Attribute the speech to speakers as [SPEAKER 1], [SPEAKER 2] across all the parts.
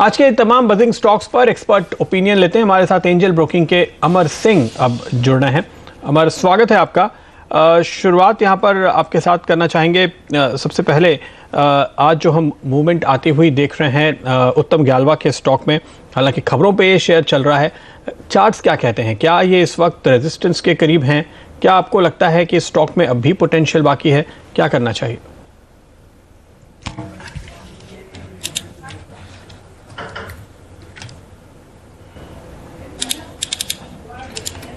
[SPEAKER 1] आज के तमाम बजिंग स्टॉक्स पर एक्सपर्ट ओपिनियन लेते हैं। हमारे साथ एंजल ब्रोकिंग के अमर सिंह अब जुड़ रहे हैं। अमर, स्वागत है आपका। शुरुआत यहाँ पर आपके साथ करना चाहेंगे। सबसे पहले आज जो हम मूवमेंट आती हुई देख रहे हैं उत्तम ग्यालवा के स्टॉक में, हालांकि खबरों पे ये शेयर चल रहा है, चार्ट्स क्या कहते हैं? क्या ये इस वक्त रेजिस्टेंस के करीब हैं? क्या आपको लगता है कि स्टॉक में अब भी पोटेंशियल बाकी है? क्या करना चाहिए?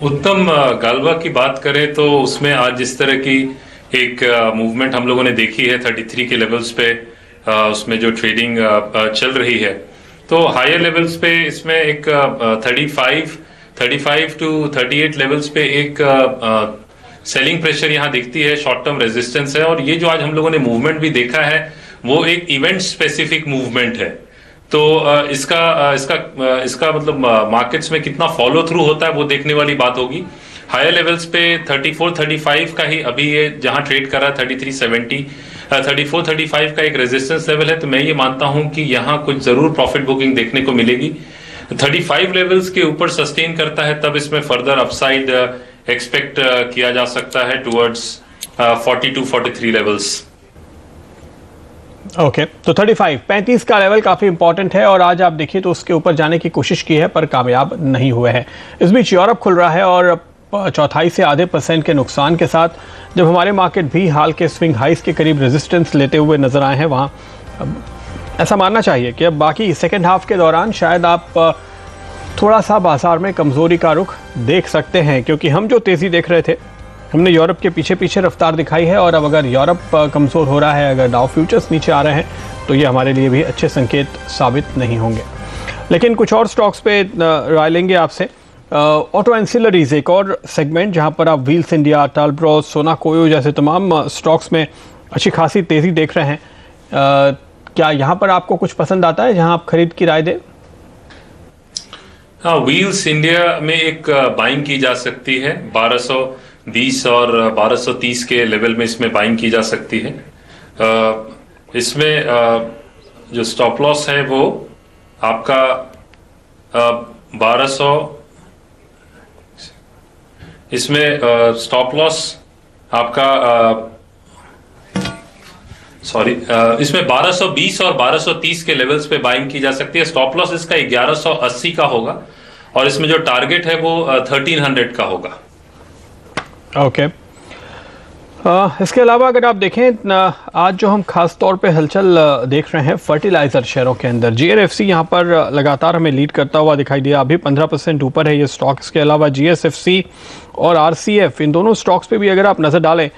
[SPEAKER 2] उत्तम गालवा की बात करें तो उसमें आज जिस तरह की एक मूवमेंट हम लोगों ने देखी है 33 के लेवल्स पे, उसमें जो ट्रेडिंग चल रही है, तो हायर लेवल्स पे इसमें एक 35 टू 38 लेवल्स पे एक सेलिंग प्रेशर यहाँ दिखती है, शॉर्ट टर्म रेजिस्टेंस है। और ये जो आज हम लोगों ने मूवमेंट भी देखा है वो एक इवेंट स्पेसिफिक मूवमेंट है। तो इसका मतलब मार्केट्स में कितना फॉलो थ्रू होता है वो देखने वाली बात होगी। हायर लेवल्स पे 34-35 का ही अभी ये जहां ट्रेड कर रहा है 3370, 34-35 का एक रेजिस्टेंस लेवल है। तो मैं ये मानता हूं कि यहां कुछ जरूर प्रॉफिट बुकिंग देखने को मिलेगी। 35 लेवल्स के ऊपर सस्टेन करता है तब इसमें फर्दर अपसाइड एक्सपेक्ट किया जा सकता है टुवर्ड्स 42-43 लेवल्स।
[SPEAKER 1] ओके, तो 35 का लेवल काफी इंपॉर्टेंट है और आज आप देखिए तो उसके ऊपर जाने की कोशिश की है पर कामयाब नहीं हुए हैं। इस बीच यूरोप खुल रहा है और चौथाई से आधे % के नुकसान के साथ जब हमारे मार्केट भी हाल के स्विंग हाइस के करीब रेजिस्टेंस लेते हुए नजर आए हैं, वहाँ ऐसा मानना चाहिए कि अब बाकी सेकेंड हाफ के दौरान शायद आप थोड़ा सा बाजार में कमजोरी का रुख देख सकते हैं, क्योंकि हम जो तेजी देख रहे थे हमने यूरोप के पीछे पीछे रफ्तार दिखाई है और अब अगर यूरोप कमज़ोर हो रहा है, अगर डाउ फ्यूचर्स नीचे आ रहे हैं, तो ये हमारे लिए भी अच्छे संकेत साबित नहीं होंगे। लेकिन कुछ और स्टॉक्स पे राय लेंगे आपसे। ऑटो एंसिलरीज एक और सेगमेंट जहां पर आप व्हील्स इंडिया, टालब्रोस, सोना कोयो जैसे तमाम स्टॉक्स में अच्छी खासी तेज़ी देख रहे हैं। क्या यहाँ पर आपको कुछ पसंद आता है जहाँ आप खरीद की राय दें?
[SPEAKER 2] हाँ, व्हील्स इंडिया में एक बाइंग की जा सकती है। 1220 और 1230 के लेवल में इसमें बाइंग की जा सकती है। इसमें जो स्टॉप लॉस है वो आपका 1200, इसमें स्टॉप लॉस आपका इसमें 1220 और 1230 के लेवल्स पे बाइंग की जा सकती है। स्टॉप लॉस इसका 1180 का होगा और इसमें जो टारगेट है वो 1300 का होगा।
[SPEAKER 1] ओके, इसके अलावा अगर आप देखें आज जो हम खास तौर पे हलचल देख रहे हैं फर्टिलाइजर शेयरों के अंदर, जीएसएफसी यहाँ पर लगातार हमें लीड करता हुआ दिखाई दिया, अभी 15% ऊपर है ये स्टॉक। इसके अलावा जीएसएफसी और आरसीएफ, इन दोनों स्टॉक्स पे भी अगर आप नज़र डालें,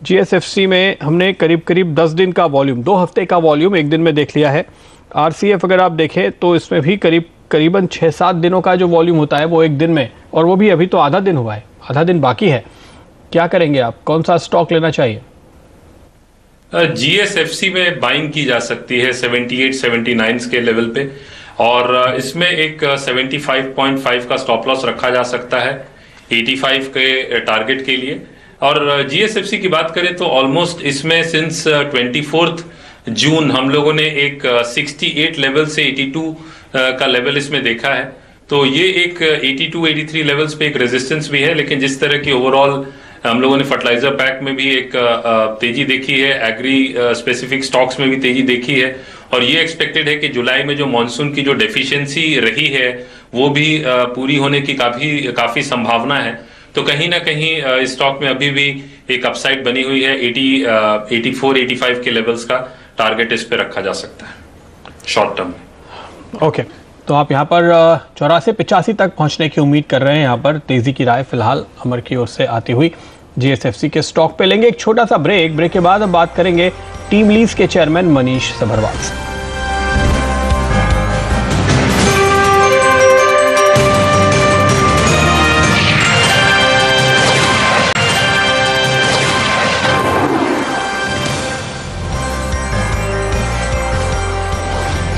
[SPEAKER 1] जीएसएफसी में हमने करीब 10 दिन का वॉल्यूम, 2 हफ्ते का वॉल्यूम एक दिन में देख लिया है। आरसीएफ अगर आप देखें तो इसमें भी करीबन 6-7 दिनों का जो वॉल्यूम होता है वो एक दिन में, और वो भी अभी तो आधा दिन हुआ है, आधा दिन बाकी है। क्या करेंगे आप? कौन सा स्टॉक लेना चाहिए?
[SPEAKER 2] जीएसएफसी में बाइंग की जा सकती है 78-79 के लेवल पे, और इसमें एक 75.5 का स्टॉप लॉस रखा जा सकता है 85 के टारगेट के लिए। और जीएसएफसी की बात करें तो ऑलमोस्ट इसमें सिंस 24 जून हम लोगों ने एक 68 लेवल से 82 का लेवल इसमें देखा है। तो ये एक 82-83 लेवल्स पे एक रेजिस्टेंस भी है। लेकिन जिस तरह की ओवरऑल हम लोगों ने फर्टिलाइजर पैक में भी एक तेजी देखी है, एग्री स्पेसिफिक स्टॉक्स में भी तेजी देखी है, और ये एक्सपेक्टेड है कि जुलाई में जो मॉनसून की जो डेफिशिएंसी रही है वो भी पूरी होने की काफी संभावना है। तो कहीं ना कहीं इस स्टॉक में अभी भी एक अपसाइड बनी हुई है। 84-85 के लेवल्स का टारगेट इस पे रखा जा सकता है शॉर्ट टर्म में।
[SPEAKER 1] ओके, तो आप यहाँ पर 84-85 तक पहुँचने की उम्मीद कर रहे हैं। यहाँ पर तेजी की राय फिलहाल अमर की ओर से आती हुई जीएसएफसी के स्टॉक पे लेंगे एक छोटा सा ब्रेक के बाद अब बात करेंगे टीम लीज के चेयरमैन मनीष सभरवाल से।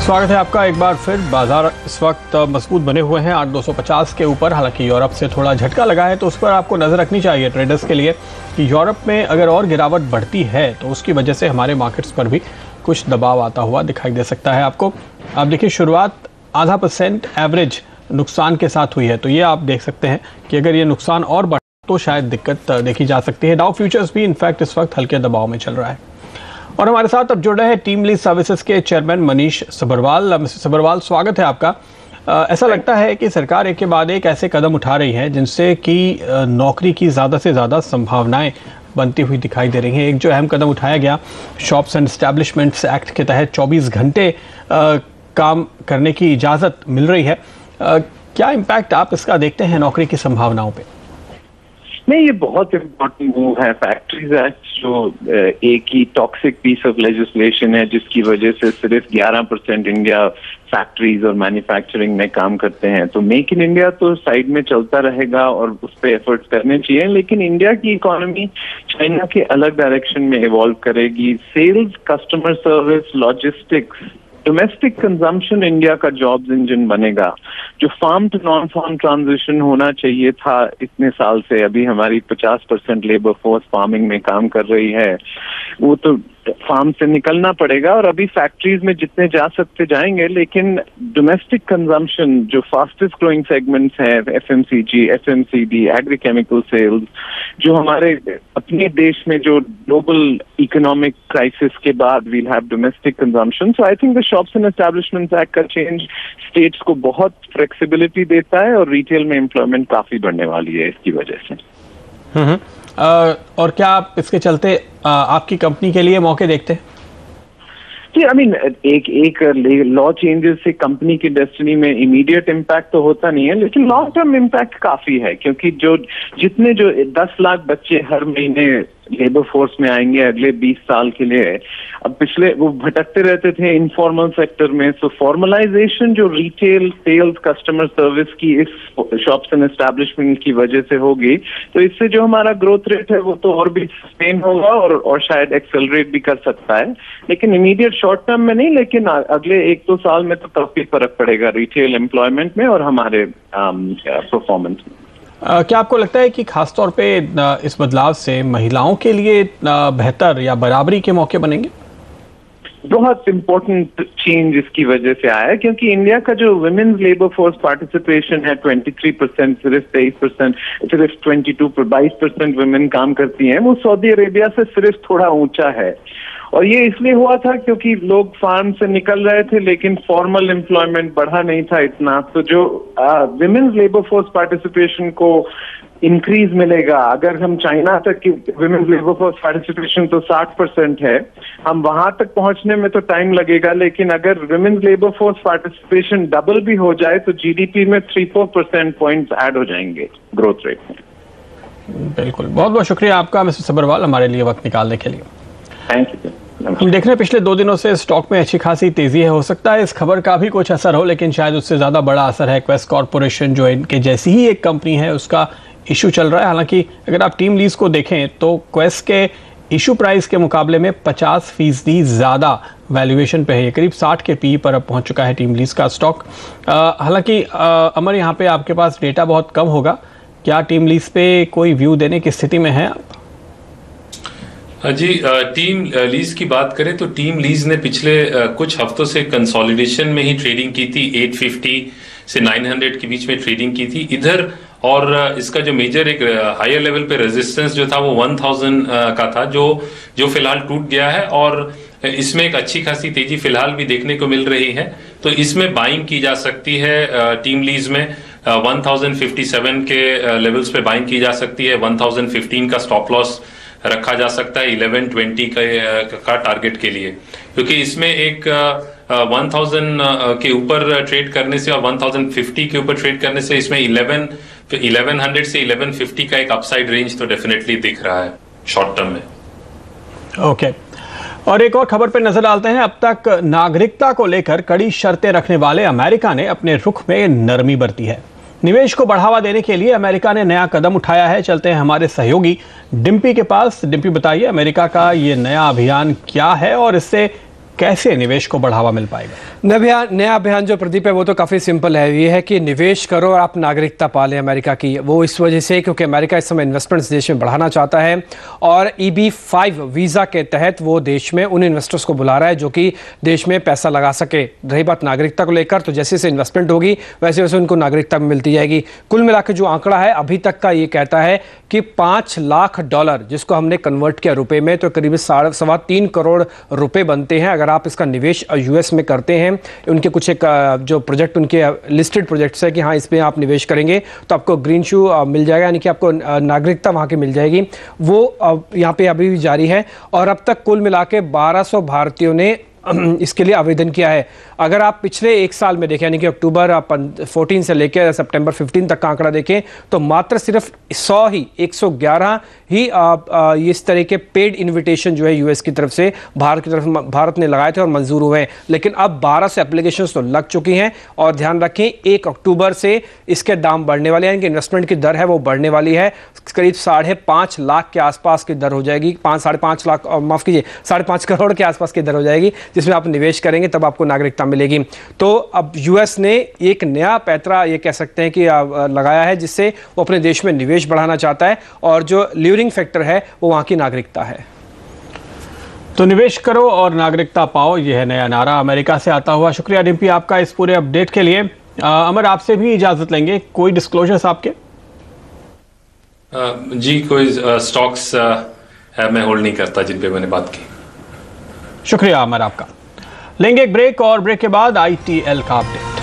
[SPEAKER 1] स्वागत है आपका एक बार फिर। बाजार इस वक्त मजबूत बने हुए हैं 8250 के ऊपर। हालांकि यूरोप से थोड़ा झटका लगा है तो उस पर आपको नजर रखनी चाहिए ट्रेडर्स के लिए कि यूरोप में अगर और गिरावट बढ़ती है तो उसकी वजह से हमारे मार्केट्स पर भी कुछ दबाव आता हुआ दिखाई दे सकता है आपको। आप देखिए शुरुआत 0.5% एवरेज नुकसान के साथ हुई है। तो ये आप देख सकते हैं कि अगर ये नुकसान और बढ़े तो शायद दिक्कत देखी जा सकती है। डाउ फ्यूचर्स भी इनफैक्ट इस वक्त हल्के दबाव में चल रहा है। और हमारे साथ अब जुड़ रहे हैं टीम लीज सर्विसेज के चेयरमैन मनीष सब्बरवाल। मिस्टर सब्बरवाल, स्वागत है आपका। ऐसा लगता है कि सरकार एक के बाद एक ऐसे कदम उठा रही है जिनसे कि नौकरी की ज़्यादा से ज़्यादा संभावनाएं बनती हुई दिखाई दे रही हैं। एक जो अहम कदम उठाया गया शॉप्स एंड एस्टैब्लिशमेंट्स एक्ट के तहत 24 घंटे काम करने की इजाज़त मिल रही है। क्या इम्पैक्ट आप इसका देखते हैं नौकरी की संभावनाओं पे?
[SPEAKER 3] नहीं, ये बहुत इम्पोर्टेंट मूव है। फैक्ट्रीज एक्ट जो एक ही टॉक्सिक पीस ऑफ लेजिस्लेशन है जिसकी वजह से सिर्फ 11% इंडिया फैक्ट्रीज और मैन्युफैक्चरिंग में काम करते हैं। तो मेक इन इंडिया तो साइड में चलता रहेगा और उस पर एफर्ट्स करने चाहिए, लेकिन इंडिया की इकोनॉमी चाइना के अलग डायरेक्शन में इवॉल्व करेगी। Sales, customer service, logistics, domestic consumption India का जॉब्स इंजन बनेगा। जो farm to non farm transition होना चाहिए था इतने साल से, अभी हमारी 50% लेबर फोर्स फार्मिंग में काम कर रही है, वो तो फार्म से निकलना पड़ेगा। और अभी फैक्ट्रीज में जितने जा सकते जाएंगे, लेकिन डोमेस्टिक कंजम्पशन जो फास्टेस्ट ग्रोइंग सेगमेंट्स हैं, एफएमसीजी, एफएमसीडी, एग्रीकेमिकल सेल्स, जो हमारे अपने देश में जो ग्लोबल इकोनॉमिक क्राइसिस के बाद we'll have domestic consumption. So I think the shops and establishments act का चेंज स्टेट्स को बहुत फ्लेक्सिबिलिटी देता है और रिटेल में एम्प्लॉयमेंट काफी बढ़ने वाली है इसकी वजह से।
[SPEAKER 1] और क्या आप इसके चलते आपकी कंपनी के लिए मौके देखते हैं?
[SPEAKER 3] जी, आई मीन एक लॉ चेंजेस से कंपनी की डेस्टिनी में इमीडिएट इम्पैक्ट तो होता नहीं है, लेकिन लॉन्ग टर्म इम्पैक्ट काफी है, क्योंकि जो 10 लाख बच्चे हर महीने लेबर फोर्स में आएंगे अगले 20 साल के लिए। अब पिछले वो भटकते रहते थे इनफॉर्मल सेक्टर में, सो फॉर्मलाइजेशन जो रिटेल, सेल्स, कस्टमर सर्विस की इस शॉप्स एंड एस्टैब्लिशमेंट की वजह से होगी, तो इससे जो हमारा ग्रोथ रेट है वो तो और भी सस्टेन होगा और शायद एक्सेलरेट भी कर सकता है, लेकिन इमीडिएट शॉर्ट टर्म में नहीं, लेकिन अगले 1-2 साल में तो काफी फर्क पड़ेगा रिटेल एम्प्लॉयमेंट में और हमारे परफॉर्मेंस में।
[SPEAKER 1] क्या आपको लगता है कि खासतौर पे इस बदलाव से महिलाओं के लिए बेहतर या बराबरी के मौके बनेंगे?
[SPEAKER 3] बहुत इम्पोर्टेंट चेंज इसकी वजह से आया है, क्योंकि इंडिया का जो वुमेन्स लेबर फोर्स पार्टिसिपेशन है 23%, सिर्फ 23%, सिर्फ 22% वुमेन काम करती हैं, वो सऊदी अरेबिया से सिर्फ थोड़ा ऊंचा है। और ये इसलिए हुआ था क्योंकि लोग फार्म से निकल रहे थे, लेकिन फॉर्मल एम्प्लॉयमेंट बढ़ा नहीं था इतना। तो जो विमेन्स लेबर फोर्स पार्टिसिपेशन को इंक्रीज मिलेगा, अगर हम चाइना तक की विमेन्स लेबर फोर्स पार्टिसिपेशन तो 60% है, हम वहां तक पहुंचने में तो टाइम लगेगा, लेकिन अगर women's labour force participation double भी हो जाए तो जीडीपी में 3-4% पॉइंट्स ऐड हो जाएंगे ग्रोथ रेट में।
[SPEAKER 1] बिल्कुल, बहुत बहुत शुक्रिया आपका मिस्टर सब्बरवाल हमारे लिए वक्त निकालने के लिए।
[SPEAKER 3] Thank you.
[SPEAKER 1] हम देख रहे हैं पिछले 2 दिनों से स्टॉक में अच्छी खासी तेजी है। हो सकता है इस खबर का भी कुछ असर हो, लेकिन शायद उससे ज्यादा बड़ा असर है क्वेस कॉर्पोरेशन, जो इनके जैसी ही एक कंपनी है, उसका इशू चल रहा है। हालांकि अगर आप टीम लीज को देखें तो क्वेस के इशू प्राइस के मुकाबले में 50% ज्यादा वैल्यूएशन पे है। ये करीब 60 के पी पर अब पहुंच चुका है टीम लीज का स्टॉक। हालांकि अमर, यहाँ पे आपके पास डेटा बहुत कम होगा, क्या टीम लीज पे कोई व्यू देने की स्थिति में है आप?
[SPEAKER 2] जी, टीम लीज की बात करें तो टीम लीज ने पिछले कुछ हफ्तों से कंसोलिडेशन में ही ट्रेडिंग की थी। 850 से 900 के बीच में ट्रेडिंग की थी इधर, और इसका जो मेजर एक हायर लेवल पे रेजिस्टेंस जो था वो 1000 का था, जो फिलहाल टूट गया है और इसमें एक अच्छी खासी तेजी फिलहाल भी देखने को मिल रही है। तो इसमें बाइंग की जा सकती है। टीम लीज में 1057 के लेवल्स पे बाइंग की जा सकती है। 1015 का स्टॉप लॉस रखा जा सकता है 1120 का टारगेट के लिए, क्योंकि इसमें एक 1000 के ऊपर ट्रेड करने से और 1050 के ऊपर ट्रेड करने से इसमें 1100 से 1150 का एक अपसाइड रेंज तो डेफिनेटली दिख रहा है शॉर्ट टर्म में।
[SPEAKER 1] ओके, और एक और खबर पे नजर डालते हैं। अब तक नागरिकता को लेकर कड़ी शर्तें रखने वाले अमेरिका ने अपने रुख में नरमी बरती है। निवेश को बढ़ावा देने के लिए अमेरिका ने नया कदम उठाया है। चलते हैं हमारे सहयोगी डिम्पी के पास। डिम्पी, बताइए अमेरिका का ये नया अभियान क्या है और इससे कैसे निवेश को बढ़ावा मिल पाएगा?
[SPEAKER 4] नया अभियान जो प्रदीप है वो तो काफ़ी सिंपल है। ये है कि निवेश करो और आप नागरिकता पालें अमेरिका की। वो इस वजह से क्योंकि अमेरिका इस समय इन्वेस्टमेंट्स देश में बढ़ाना चाहता है और EB-5 वीज़ा के तहत वो देश में उन इन्वेस्टर्स को बुला रहा है जो कि देश में पैसा लगा सके। रही बात नागरिकता को लेकर, तो जैसे जैसे इन्वेस्टमेंट होगी वैसे वैसे उनको नागरिकता भी मिलती जाएगी। कुल मिलाकर जो आंकड़ा है अभी तक का ये कहता है कि $5 लाख, जिसको हमने कन्वर्ट किया रुपए में तो करीब 3.25 करोड़ रुपए बनते हैं अगर आप इसका निवेश US में करते हैं। उनके कुछ एक जो प्रोजेक्ट उनके लिस्टेड प्रोजेक्ट्स है कि हाँ इसमें आप निवेश करेंगे तो आपको ग्रीन शू मिल जाएगा, यानी कि आपको नागरिकता वहाँ की मिल जाएगी। वो यहाँ पे अभी भी जारी है और अब तक कुल मिला के 1200 भारतीयों ने इसके लिए आवेदन किया है। अगर आप पिछले एक साल में देखें, यानी कि अक्टूबर 14 से लेकर सितंबर 15 तक का आंकड़ा देखें तो मात्र सिर्फ 111 ही इस तरह के पेड इनविटेशन जो है US की तरफ से भारत ने लगाए थे और मंजूर हुए हैं। लेकिन अब 1200 एप्लीकेशंस तो लग चुकी हैं और ध्यान रखें 1 अक्टूबर से इसके दाम बढ़ने वाले हैं, यानी कि इन्वेस्टमेंट की दर है वो बढ़ने वाली है। करीब 5.5 लाख के आसपास की दर हो जाएगी, 5.5 लाख, माफ कीजिए 5.5 करोड़ के आसपास की दर हो जाएगी, जिसमें आप निवेश करेंगे तब आपको नागरिकता मिलेगी। तो अब US ने एक नया पैतरा ये कह सकते हैं कि लगाया है जिससे वो अपने देश में निवेश बढ़ाना चाहता है और जो ल्यूरिंग फैक्टर है वो वहां की नागरिकता है।
[SPEAKER 1] तो निवेश करो और नागरिकता पाओ, यह है नया नारा अमेरिका से आता हुआ। शुक्रिया डिम्पी आपका इस पूरे अपडेट के लिए। अमर आपसे भी इजाजत लेंगे, कोई डिस्क्लोजर्स आपके?
[SPEAKER 2] जी कोई स्टॉक्स मैं होल्ड नहीं करता जिन पे मैंने बात की।
[SPEAKER 1] शुक्रिया अमर आपका। लेंगे एक ब्रेक और ब्रेक के बाद ITL का अपडेट।